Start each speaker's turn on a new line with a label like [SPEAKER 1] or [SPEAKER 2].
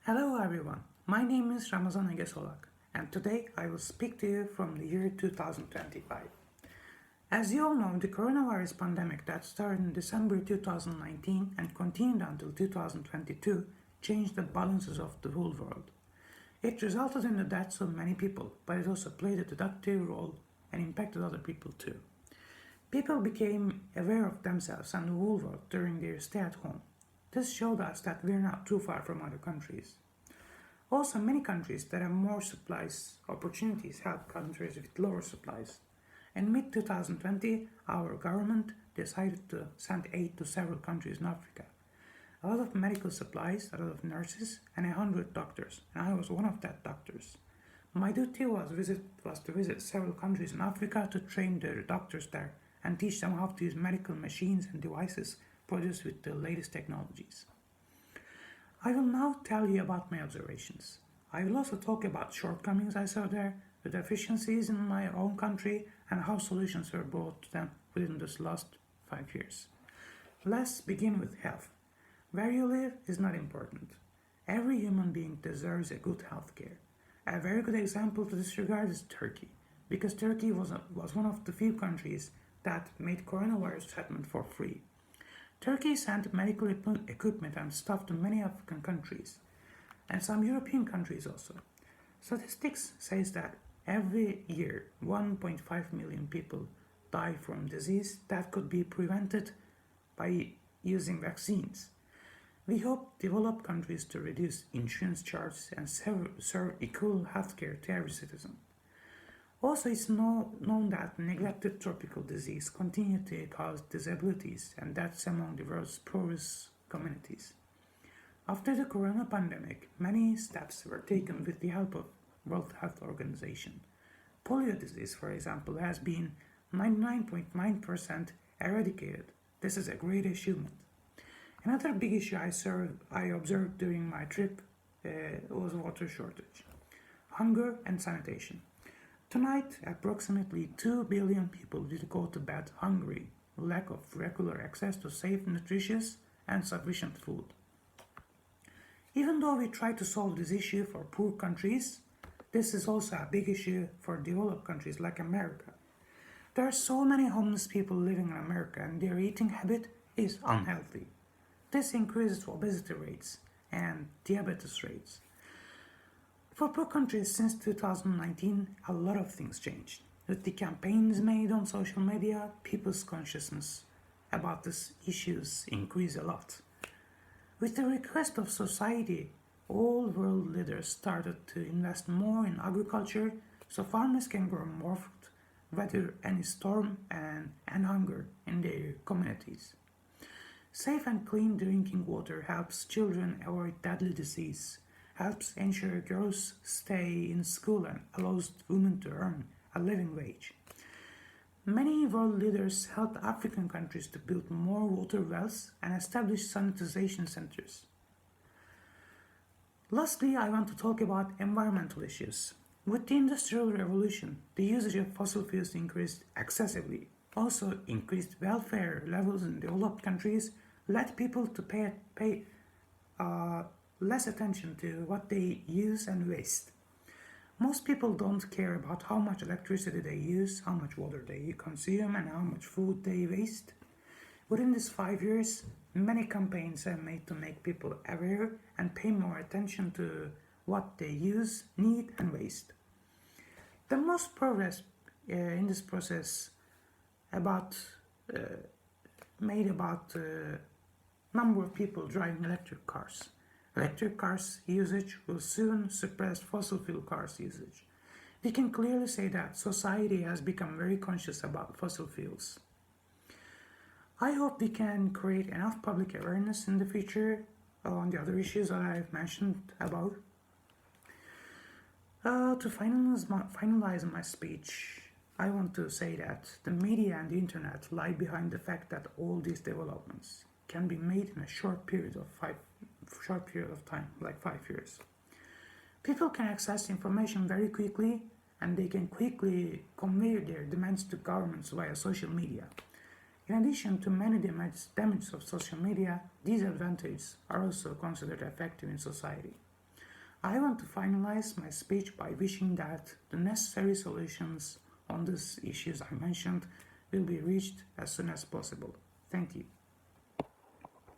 [SPEAKER 1] Hello everyone, my name is Ramazan Egesolak and today I will speak to you from the year 2025. As you all know, the coronavirus pandemic that started in December 2019 and continued until 2022 changed the balances of the whole world. It resulted in the deaths of many people, but it also played a deductive role and impacted other people too. People became aware of themselves and the whole world during their stay at home. This showed us that we're not too far from other countries. Also, many countries that have more supplies opportunities help countries with lower supplies. In mid 2020, our government decided to send aid to several countries in Africa. A lot of medical supplies, a lot of nurses, and 100 doctors, and I was one of that doctors. My duty was to visit several countries in Africa to train the doctors there and teach them how to use medical machines and devices produced with the latest technologies. I will now tell you about my observations. I will also talk about shortcomings I saw there, the deficiencies in my own country, and how solutions were brought to them within this last 5 years. Let's begin with health. Where you live is not important. Every human being deserves a good health care. A very good example to this regard is Turkey, because Turkey was one of the few countries that made coronavirus treatment for free. Turkey sent medical equipment and stuff to many African countries and some European countries also. Statistics says that every year 1.5 million people die from disease that could be prevented by using vaccines. We hope developed countries to reduce insurance charges and serve equal healthcare to every citizen. Also, it's known that neglected tropical disease continue to cause disabilities and deaths among the world's poorest communities. After the corona pandemic, many steps were taken with the help of World Health Organization. Polio disease, for example, has been 99.9% eradicated. This is a great achievement. Another big issue I observed during my trip was water shortage, hunger and sanitation. Tonight, approximately 2 billion people will go to bed hungry, lack of regular access to safe, nutritious, and sufficient food. Even though we try to solve this issue for poor countries, this is also a big issue for developed countries like America. There are so many homeless people living in America and their eating habit is unhealthy. This increases obesity rates and diabetes rates. For poor countries since 2019, a lot of things changed. With the campaigns made on social media, people's consciousness about these issues increased a lot. With the request of society, all world leaders started to invest more in agriculture so farmers can grow more food, weather any storm and hunger in their communities. Safe and clean drinking water helps children avoid deadly disease, helps ensure girls stay in school and allows women to earn a living wage. Many world leaders helped African countries to build more water wells and establish sanitization centers. Lastly, I want to talk about environmental issues. With the Industrial Revolution, the usage of fossil fuels increased excessively. Also, increased welfare levels in developed countries led people to pay less attention to what they use and waste. Most people don't care about how much electricity they use, how much water they consume, and how much food they waste. Within these 5 years, many campaigns are made to make people aware and pay more attention to what they use, need, and waste. The most progress in this process uh, made about number of people driving electric cars. Electric cars usage will soon suppress fossil fuel cars usage. We can clearly say that society has become very conscious about fossil fuels. I hope we can create enough public awareness in the future on the other issues that I've mentioned about. To finalize my speech, I want to say that the media and the internet lie behind the fact that all these developments can be made in a short period of time, like 5 years. People can access information very quickly and they can quickly convey their demands to governments via social media. In addition to many demands of social media, these advantages are also considered effective in society. I want to finalize my speech by wishing that the necessary solutions on these issues I mentioned will be reached as soon as possible. Thank you.